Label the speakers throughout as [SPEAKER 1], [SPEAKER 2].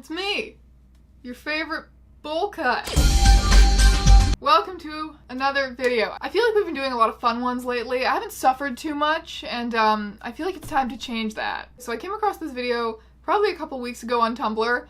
[SPEAKER 1] It's me, your favorite bowl cut. Welcome to another video. I feel like we've been doing a lot of fun ones lately. I haven't suffered too much, and I feel like it's time to change that. So I came across this video probably a couple weeks ago on Tumblr,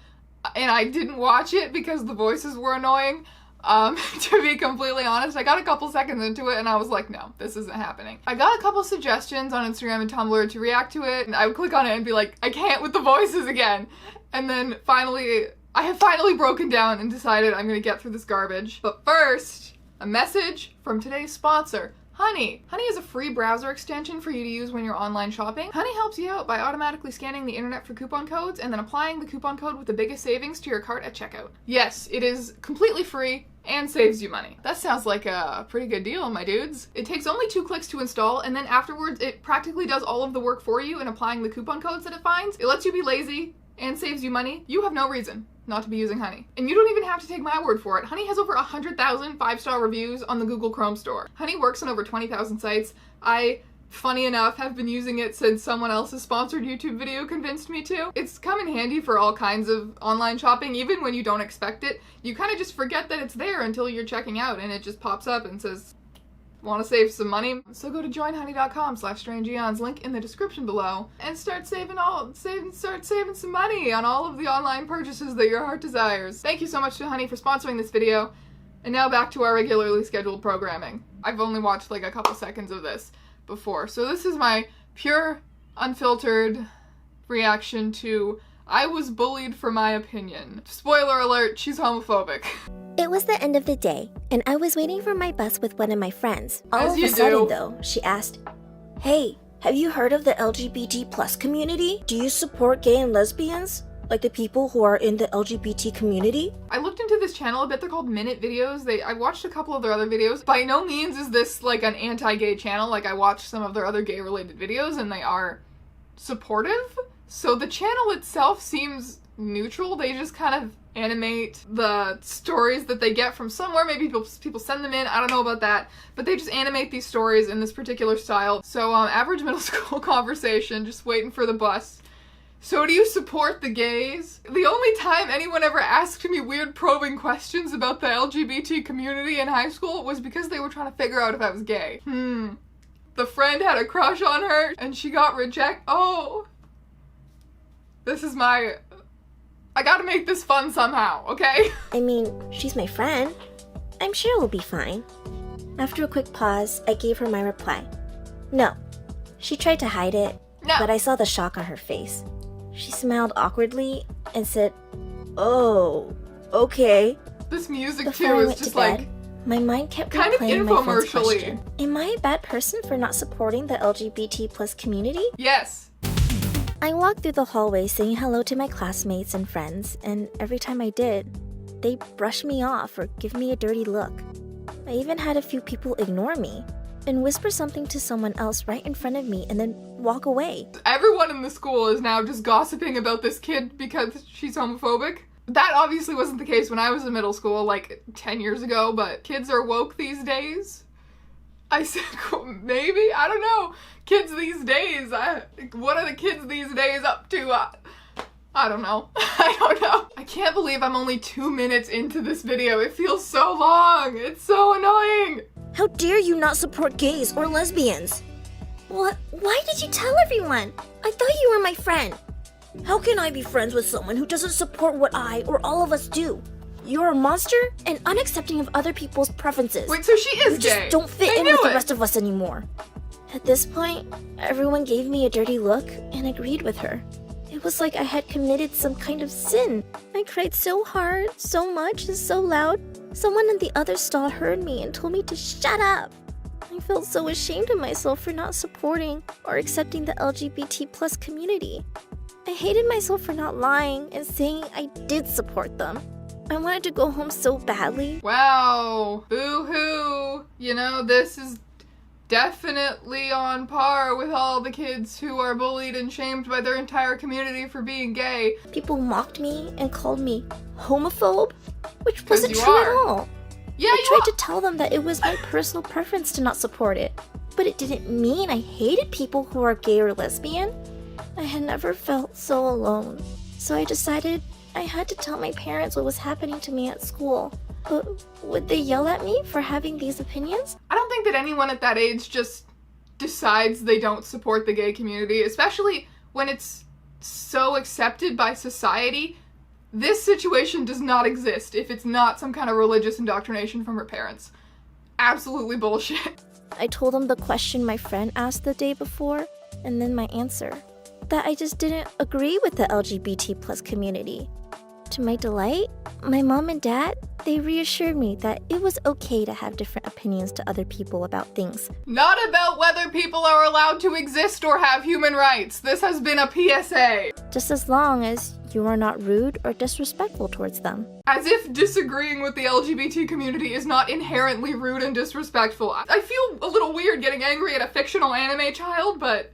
[SPEAKER 1] and I didn't watch it because the voices were annoying. To be completely honest, I got a couple seconds into it and I was like, no, this isn't happening. I got a couple suggestions on Instagram and Tumblr to react to it, and I would click on it and be like, I can't with the voices again. And then finally, I have finally broken down and decided I'm gonna get through this garbage. But first, a message from today's sponsor, Honey. Honey is a free browser extension for you to use when you're online shopping. Honey helps you out by automatically scanning the internet for coupon codes and then applying the coupon code with the biggest savings to your cart at checkout. Yes, it is completely free and saves you money. That sounds like a pretty good deal, my dudes. It takes only 2 clicks to install, and then afterwards it practically does all of the work for you in applying the coupon codes that it finds. It lets you be lazy and saves you money. You have no reason not to be using Honey. And you don't even have to take my word for it. Honey has over 100,000 5-star reviews on the Google Chrome store. Honey works on over 20,000 sites. I, funny enough, have been using it since someone else's sponsored YouTube video convinced me to. It's come in handy for all kinds of online shopping, even when you don't expect it. You kind of just forget that it's there until you're checking out and it just pops up and says, want to save some money? So go to joinhoney.com/strangeeons, link in the description below, and start saving some money on all of the online purchases that your heart desires. Thank you so much to Honey for sponsoring this video. And now back to our regularly scheduled programming. I've only watched like a couple seconds of this before, so this is my pure, unfiltered reaction to I was bullied for my opinion. Spoiler alert, she's homophobic.
[SPEAKER 2] It was the end of the day, and I was waiting for my bus with one of my friends. All
[SPEAKER 1] As
[SPEAKER 2] of
[SPEAKER 1] you
[SPEAKER 2] a sudden,
[SPEAKER 1] do.
[SPEAKER 2] though, she asked, "Hey, have you heard of the LGBT plus community? Do you support gay and lesbians? Like the people who are in the LGBT community?"
[SPEAKER 1] I looked into this channel a bit. They're called Minute Videos. I watched a couple of their other videos. By no means is this like an anti-gay channel. Like, I watched some of their other gay-related videos and they are supportive. So the channel itself seems neutral. They just kind of animate the stories that they get from somewhere. Maybe people send them in, I don't know about that, but they just animate these stories in this particular style. So average middle school conversation, just waiting for the bus. So do you support the gays? The only time anyone ever asked me weird probing questions about the LGBT community in high school was because they were trying to figure out if I was gay. The friend had a crush on her and she got rejected. Oh, this is I gotta make this fun somehow, okay?
[SPEAKER 2] I mean, she's my friend. I'm sure we'll be fine. After a quick pause, I gave her my reply. No. She tried to hide it,
[SPEAKER 1] No.
[SPEAKER 2] but I saw the shock on her face. She smiled awkwardly and said, "Oh, okay."
[SPEAKER 1] This music
[SPEAKER 2] Before
[SPEAKER 1] too
[SPEAKER 2] I
[SPEAKER 1] is
[SPEAKER 2] went
[SPEAKER 1] just
[SPEAKER 2] to bed,
[SPEAKER 1] like
[SPEAKER 2] my mind kept
[SPEAKER 1] kind of
[SPEAKER 2] replaying my friend's
[SPEAKER 1] infomercially.
[SPEAKER 2] question. Am I a bad person for not supporting the LGBT plus community?
[SPEAKER 1] Yes.
[SPEAKER 2] I walked through the hallway saying hello to my classmates and friends, and every time I did, they brushed me off or give me a dirty look. I even had a few people ignore me and whisper something to someone else right in front of me and then walk away.
[SPEAKER 1] Everyone in the school is now just gossiping about this kid because she's homophobic. That obviously wasn't the case when I was in middle school, like 10 years ago, but kids are woke these days. I said, maybe? I don't know. Kids these days, what are the kids these days up to? I don't know. I don't know. I can't believe I'm only 2 minutes into this video. It feels so long. It's so annoying.
[SPEAKER 2] How dare you not support gays or lesbians? What? Why did you tell everyone? I thought you were my friend. How can I be friends with someone who doesn't support what I or all of us do? You're a monster and unaccepting of other people's preferences.
[SPEAKER 1] Wait, so she is
[SPEAKER 2] You
[SPEAKER 1] gay.
[SPEAKER 2] just don't fit
[SPEAKER 1] I
[SPEAKER 2] in
[SPEAKER 1] knew
[SPEAKER 2] with the
[SPEAKER 1] it.
[SPEAKER 2] rest of us anymore. At this point, everyone gave me a dirty look and agreed with her. It was like I had committed some kind of sin. I cried so hard, so much, and so loud. Someone in the other stall heard me and told me to shut up. I felt so ashamed of myself for not supporting or accepting the LGBT plus community. I hated myself for not lying and saying I did support them. I wanted to go home so badly.
[SPEAKER 1] Wow. Boo-hoo. You know, this is definitely on par with all the kids who are bullied and shamed by their entire community for being gay.
[SPEAKER 2] People mocked me and called me homophobe, which
[SPEAKER 1] 'Cause
[SPEAKER 2] wasn't
[SPEAKER 1] you
[SPEAKER 2] true
[SPEAKER 1] are.
[SPEAKER 2] at all.
[SPEAKER 1] Yeah,
[SPEAKER 2] I
[SPEAKER 1] you
[SPEAKER 2] tried
[SPEAKER 1] are.
[SPEAKER 2] to tell them that it was my personal preference to not support it, but it didn't mean I hated people who are gay or lesbian. I had never felt so alone, so I decided I had to tell my parents what was happening to me at school. But would they yell at me for having these opinions?
[SPEAKER 1] I don't think that anyone at that age just decides they don't support the gay community, especially when it's so accepted by society. This situation does not exist if it's not some kind of religious indoctrination from her parents. Absolutely bullshit.
[SPEAKER 2] I told them the question my friend asked the day before, and then my answer. That I just didn't agree with the LGBT plus community. To my delight, my mom and dad, they reassured me that it was okay to have different opinions to other people about things.
[SPEAKER 1] Not about whether people are allowed to exist or have human rights. This has been a PSA.
[SPEAKER 2] Just as long as you are not rude or disrespectful towards them.
[SPEAKER 1] As if disagreeing with the LGBT community is not inherently rude and disrespectful. I feel a little weird getting angry at a fictional anime child, but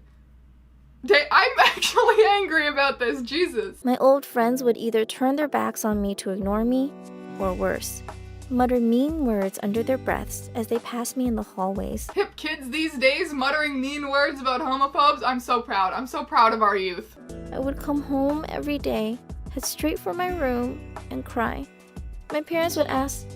[SPEAKER 1] I'm actually angry about this, Jesus.
[SPEAKER 2] My old friends would either turn their backs on me to ignore me, or worse, mutter mean words under their breaths as they passed me in the hallways.
[SPEAKER 1] Hip kids these days muttering mean words about homophobes. I'm so proud. I'm so proud of our youth.
[SPEAKER 2] I would come home every day, head straight for my room, and cry. My parents would ask,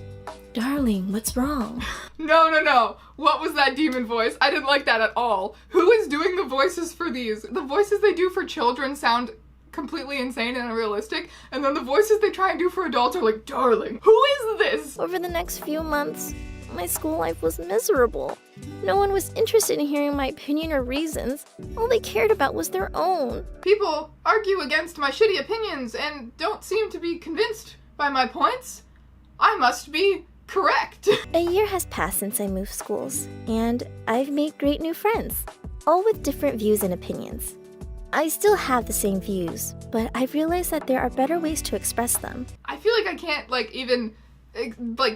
[SPEAKER 2] "Darling, what's wrong?"
[SPEAKER 1] No. What was that demon voice? I didn't like that at all. Who is doing the voices for these? The voices they do for children sound completely insane and unrealistic, and then the voices they try and do for adults are like, "Darling, who is this?"
[SPEAKER 2] Over the next few months, my school life was miserable. No one was interested in hearing my opinion or reasons. All they cared about was their own.
[SPEAKER 1] People argue against my shitty opinions and don't seem to be convinced by my points. I must be correct.
[SPEAKER 2] A year has passed since I moved schools, and I've made great new friends, all with different views and opinions. I still have the same views, but I've realized that there are better ways to express them.
[SPEAKER 1] I feel like I can't even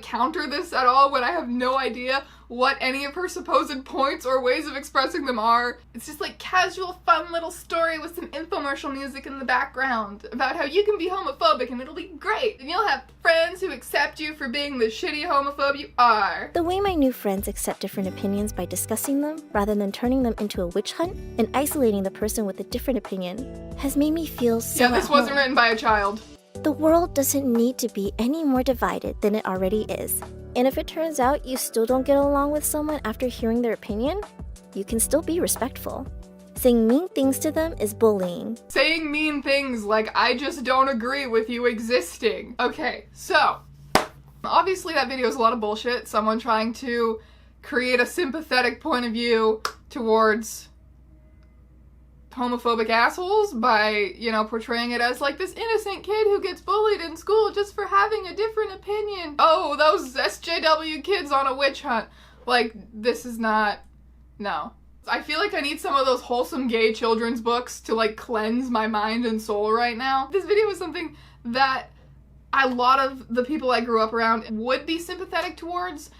[SPEAKER 1] counter this at all when I have no idea what any of her supposed points or ways of expressing them are. It's just like casual, fun little story with some infomercial music in the background about how you can be homophobic and it'll be great. And you'll have friends who accept you for being the shitty homophobe you are.
[SPEAKER 2] The way my new friends accept different opinions by discussing them, rather than turning them into a witch hunt and isolating the person with a different opinion, has made me feel so
[SPEAKER 1] Yeah, this wasn't written by a child.
[SPEAKER 2] The world doesn't need to be any more divided than it already is. And if it turns out you still don't get along with someone after hearing their opinion, you can still be respectful. Saying mean things to them is bullying.
[SPEAKER 1] Saying mean things like, "I just don't agree with you existing." Okay, so, obviously that video is a lot of bullshit. Someone trying to create a sympathetic point of view towards homophobic assholes by, portraying it as like this innocent kid who gets bullied in school just for having a different opinion. Oh, those SJW kids on a witch hunt. Like, this is not, no. I feel like I need some of those wholesome gay children's books to cleanse my mind and soul right now. This video is something that a lot of the people I grew up around would be sympathetic towards.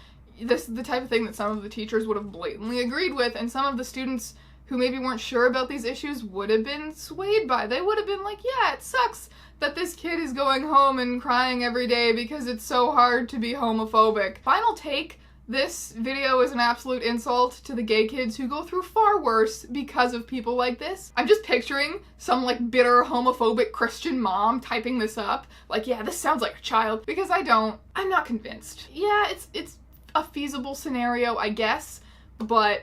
[SPEAKER 1] This is the type of thing that some of the teachers would have blatantly agreed with, and some of the students who maybe weren't sure about these issues would have been swayed by. They would have been like, yeah, it sucks that this kid is going home and crying every day because it's so hard to be homophobic. Final take, this video is an absolute insult to the gay kids who go through far worse because of people like this. I'm just picturing some bitter homophobic Christian mom typing this up. Yeah, this sounds like a child. Because I'm not convinced. Yeah, it's a feasible scenario, I guess, but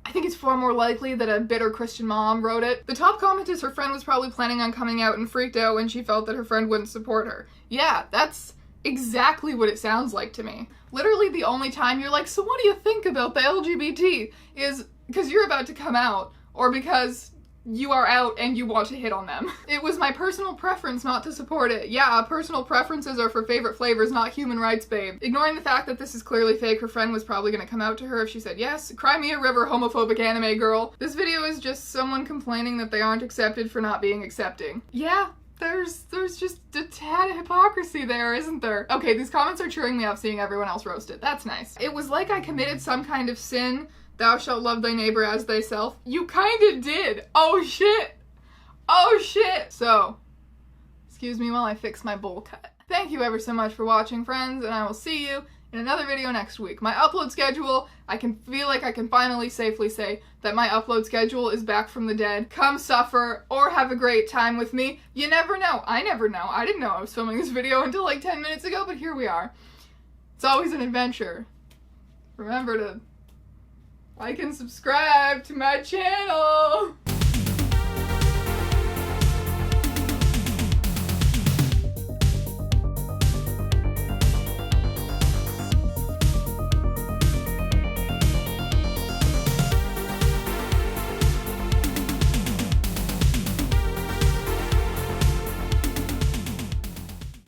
[SPEAKER 1] I think it's far more likely that a bitter Christian mom wrote it. The top comment is her friend was probably planning on coming out and freaked out when she felt that her friend wouldn't support her. Yeah, that's exactly what it sounds like to me. Literally the only time you're like, so what do you think about the LGBT? Is because you're about to come out, or because you are out and you want to hit on them. It was my personal preference not to support it. Yeah, personal preferences are for favorite flavors, not human rights, babe. Ignoring the fact that this is clearly fake, her friend was probably gonna come out to her if she said yes. Cry me a river, homophobic anime girl. This video is just someone complaining that they aren't accepted for not being accepting. Yeah, there's just a tad of hypocrisy there, isn't there? Okay, these comments are cheering me up seeing everyone else roast it. That's nice. It was like I committed some kind of sin. Thou shalt love thy neighbor as thyself. You kinda did. Oh shit. Oh shit. So, excuse me while I fix my bowl cut. Thank you ever so much for watching, friends, and I will see you in another video next week. My upload schedule, I can feel like I can finally safely say that my upload schedule is back from the dead. Come suffer or have a great time with me. You never know. I never know. I didn't know I was filming this video until like 10 minutes ago, but here we are. It's always an adventure. Remember to like and subscribe to my channel.